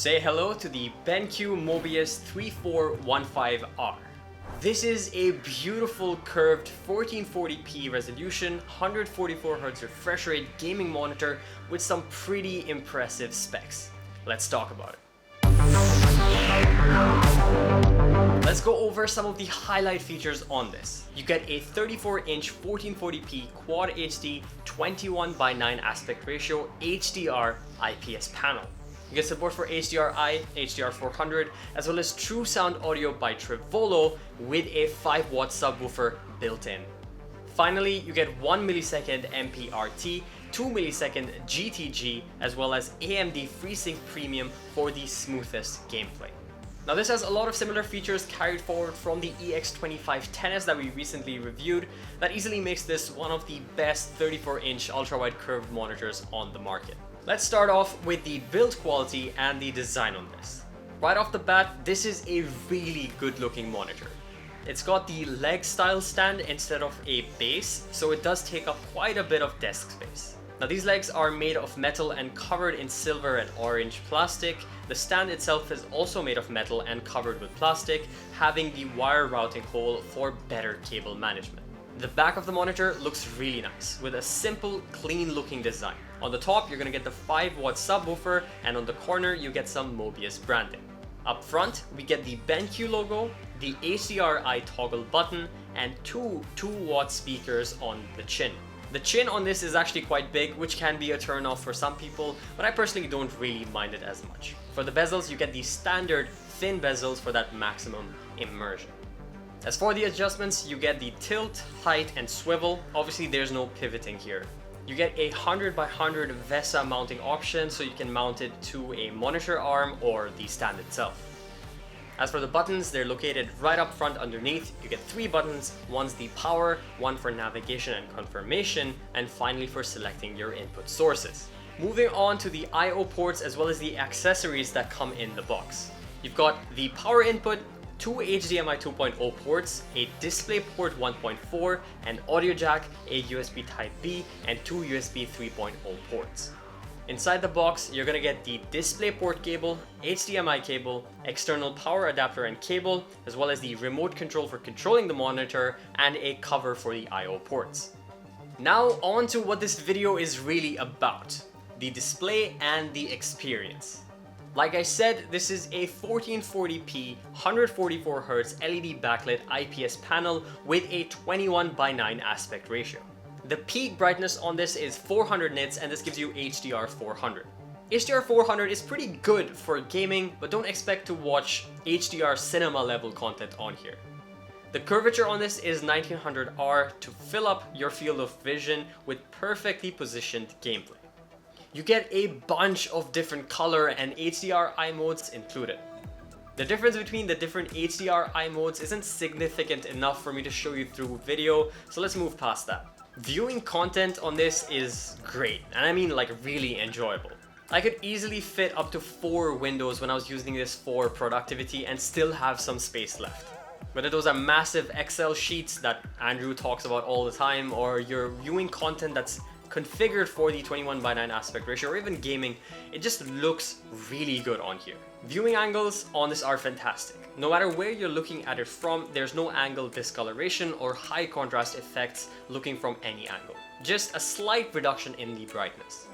Say hello to the BenQ Mobiuz EX3415R. This is a beautiful curved 1440p resolution, 144Hz refresh rate gaming monitor with some pretty impressive specs. Let's talk about it. Let's go over some of the highlight features on this. You get a 34-inch 1440p Quad HD 21:9 aspect ratio HDR IPS panel. You get support for HDRi, HDR 400, as well as true sound audio by treVolo with a 5-watt subwoofer built in. Finally, you get 1 millisecond MPRT, 2 millisecond GtG, as well as AMD FreeSync Premium for the smoothest gameplay. Now this has a lot of similar features carried forward from the EX3510S that we recently reviewed that easily makes this one of the best 34-inch ultra-wide curved monitors on the market. Let's start off with the build quality and the design on this. Right off the bat, this is a really good looking monitor. It's got the leg style stand instead of a base, so it does take up quite a bit of desk space. Now these legs are made of metal and covered in silver and orange plastic. The stand itself is also made of metal and covered with plastic, having the wire routing hole for better cable management. The back of the monitor looks really nice with a simple, clean looking design. On the top, you're gonna get the 5-watt subwoofer, and on the corner, you get some Mobiuz branding. Up front, we get the BenQ logo, the HDRi toggle button, and two 2-watt speakers on the chin. The chin on this is actually quite big, which can be a turn off for some people, but I personally don't really mind it as much. For the bezels, you get the standard thin bezels for that maximum immersion. As for the adjustments, you get the tilt, height, and swivel. Obviously, there's no pivoting here. You get a 100x100 VESA mounting option, so you can mount it to a monitor arm or the stand itself. As for the buttons, they're located right up front underneath. You get 3 buttons. One's the power, one for navigation and confirmation, and finally for selecting your input sources. Moving on to the I/O ports as well as the accessories that come in the box. You've got the power input, 2 HDMI 2.0 ports, a DisplayPort 1.4, an audio jack, a USB Type-B, and 2 USB 3.0 ports. Inside the box, you're gonna get the DisplayPort cable, HDMI cable, external power adapter and cable, as well as the remote control for controlling the monitor, and a cover for the I/O ports. Now on to what this video is really about, the display and the experience. Like I said, this is a 1440p 144Hz LED backlit IPS panel with a 21:9 aspect ratio. The peak brightness on this is 400 nits, and this gives you HDR 400. HDR 400 is pretty good for gaming, but don't expect to watch HDR cinema level content on here. The curvature on this is 1900R to fill up your field of vision with perfectly positioned gameplay. You get a bunch of different color and HDRi modes included. The difference between the different HDRi modes isn't significant enough for me to show you through video, so let's move past that. Viewing content on this is great, and I mean like really enjoyable. I could easily fit up to 4 windows when I was using this for productivity and still have some space left. Whether those are massive Excel sheets that Andrew talks about all the time, or you're viewing content that's configured for the 21:9 aspect ratio, or even gaming, it just looks really good on here. Viewing angles on this are fantastic. No matter where you're looking at it from, there's no angle discoloration or high contrast effects looking from any angle. Just a slight reduction in the brightness.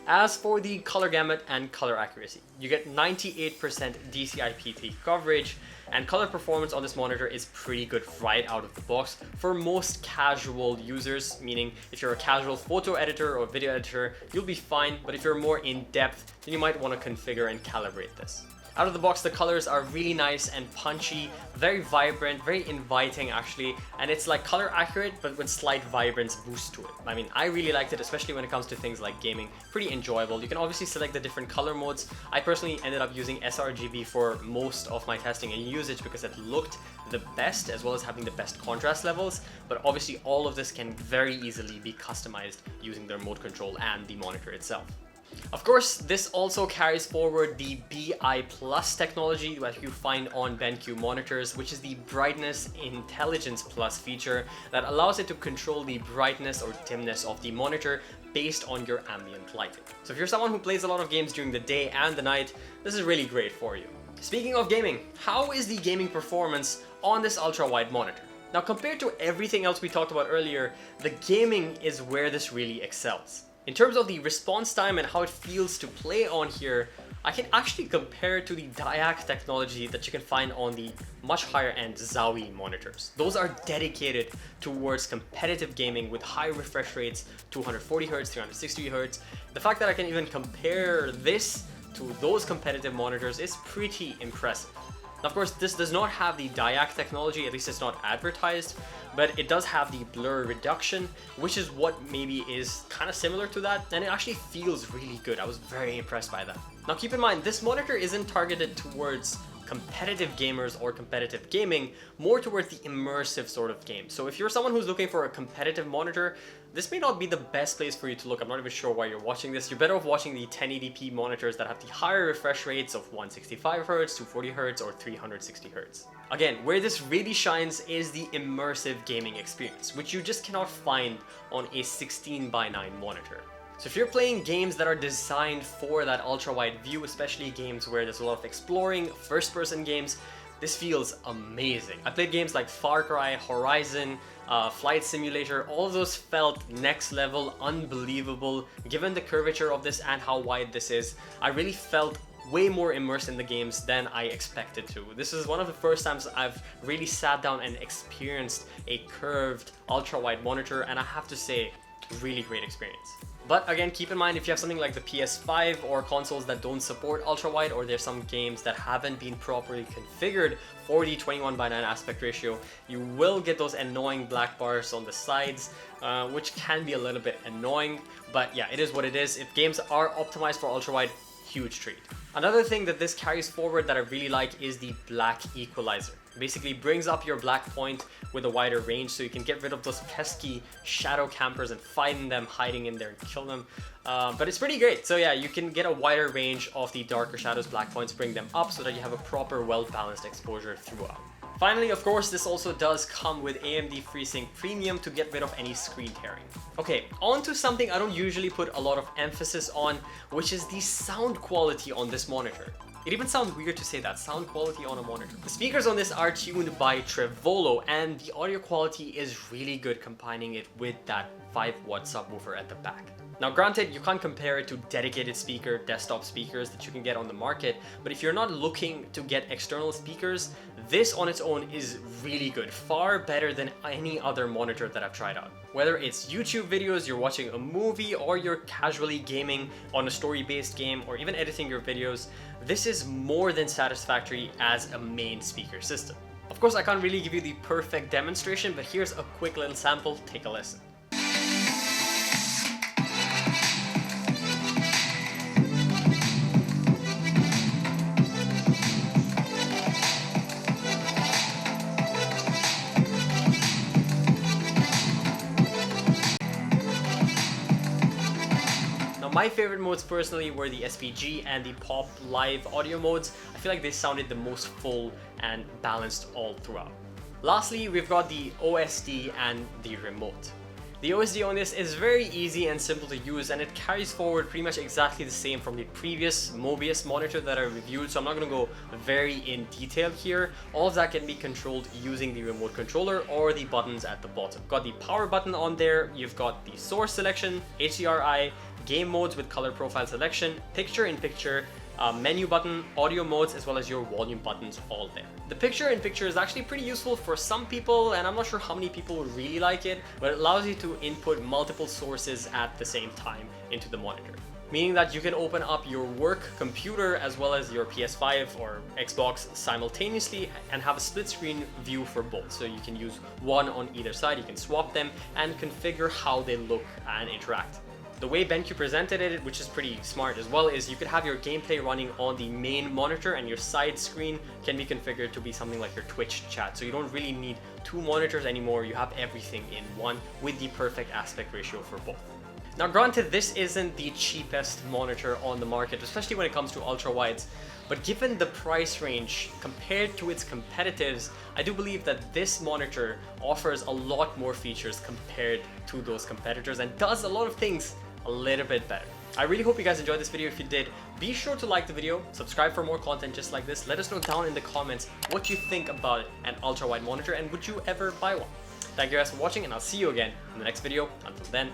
As for the color gamut and color accuracy, you get 98% DCI-P3 coverage, and color performance on this monitor is pretty good right out of the box for most casual users, meaning if you're a casual photo editor or video editor, you'll be fine, but if you're more in depth, then you might want to configure and calibrate this. Out of the box, the colors are really nice and punchy, very vibrant, very inviting actually, and it's like color accurate but with slight vibrance boost to it. I mean, I really liked it, especially when it comes to things like gaming. Pretty enjoyable. You can obviously select the different color modes. I personally ended up using sRGB for most of my testing and usage because it looked the best, as well as having the best contrast levels, but obviously all of this can very easily be customized using the remote control and the monitor itself. Of course, this also carries forward the BI Plus technology that you find on BenQ monitors, which is the Brightness Intelligence Plus feature that allows it to control the brightness or dimness of the monitor based on your ambient lighting. So if you're someone who plays a lot of games during the day and the night, this is really great for you. Speaking of gaming, how is the gaming performance on this ultra-wide monitor? Now, compared to everything else we talked about earlier, the gaming is where this really excels. In terms of the response time and how it feels to play on here, I can actually compare it to the DIAC technology that you can find on the much higher end Zowie monitors. Those are dedicated towards competitive gaming with high refresh rates, 240Hz, 360Hz. The fact that I can even compare this to those competitive monitors is pretty impressive. Now, of course, this does not have the DIAC technology, at least it's not advertised, but it does have the blur reduction, which is what maybe is kind of similar to that, and it actually feels really good. I was very impressed by that. Now, keep in mind, this monitor isn't targeted towards competitive gamers or competitive gaming, more towards the immersive sort of game. So if you're someone who's looking for a competitive monitor, this may not be the best place for you to look. I'm not even sure why you're watching this. You're better off watching the 1080p monitors that have the higher refresh rates of 165Hz, 240Hz, or 360Hz. Again, where this really shines is the immersive gaming experience, which you just cannot find on a 16:9 monitor. So if you're playing games that are designed for that ultra-wide view, especially games where there's a lot of exploring, first-person games, this feels amazing. I played games like Far Cry, Horizon, Flight Simulator. All of those felt next level, unbelievable. Given the curvature of this and how wide this is, I really felt way more immersed in the games than I expected to. This is one of the first times I've really sat down and experienced a curved ultra-wide monitor, and I have to say, really great experience. But again, keep in mind, if you have something like the PS5 or consoles that don't support ultra-wide, or there's some games that haven't been properly configured for the 21:9 aspect ratio, you will get those annoying black bars on the sides, which can be a little bit annoying. But yeah, it is what it is. If games are optimized for ultra-wide, huge treat. Another thing that this carries forward that I really like is the black equalizer. Basically brings up your black point with a wider range, so you can get rid of those pesky shadow campers and find them hiding in there and kill them. But it's pretty great. So yeah, you can get a wider range of the darker shadows, black points, bring them up so that you have a proper, well-balanced exposure throughout. Finally, of course, this also does come with AMD FreeSync Premium to get rid of any screen tearing. Okay, on to something I don't usually put a lot of emphasis on, which is the sound quality on this monitor. It even sounds weird to say that, sound quality on a monitor. The speakers on this are tuned by treVolo, and the audio quality is really good, combining it with that 5-watt subwoofer at the back. Now granted, you can't compare it to dedicated desktop speakers that you can get on the market, but if you're not looking to get external speakers, this on its own is really good, far better than any other monitor that I've tried out. Whether it's YouTube videos, you're watching a movie, or you're casually gaming on a story-based game, or even editing your videos, this is more than satisfactory as a main speaker system. Of course, I can't really give you the perfect demonstration, but here's a quick little sample. Take a listen. My favorite modes personally were the SPG and the Pop Live audio modes. I feel like they sounded the most full and balanced all throughout. Lastly, we've got the OSD and the remote. The OSD on this is very easy and simple to use, and it carries forward pretty much exactly the same from the previous Mobiuz monitor that I reviewed, so I'm not going to go very in detail here. All of that can be controlled using the remote controller or the buttons at the bottom. Got the power button on there, you've got the source selection, HDRi, game modes with color profile selection, picture-in-picture, menu button, audio modes, as well as your volume buttons all there. The picture-in-picture is actually pretty useful for some people, and I'm not sure how many people would really like it, but it allows you to input multiple sources at the same time into the monitor. Meaning that you can open up your work computer as well as your PS5 or Xbox simultaneously and have a split screen view for both. So you can use one on either side, you can swap them and configure how they look and interact. The way BenQ presented it, which is pretty smart as well, is you could have your gameplay running on the main monitor and your side screen can be configured to be something like your Twitch chat. So you don't really need two monitors anymore, you have everything in one with the perfect aspect ratio for both. Now granted, this isn't the cheapest monitor on the market, especially when it comes to ultra-wides, but given the price range compared to its competitors, I do believe that this monitor offers a lot more features compared to those competitors and does a lot of things a little bit better. I really hope you guys enjoyed this video. If you did, be sure to like the video, subscribe for more content just like this. Let us know down in the comments what you think about an ultra-wide monitor and would you ever buy one. Thank you guys for watching, and I'll see you again in the next video. Until then.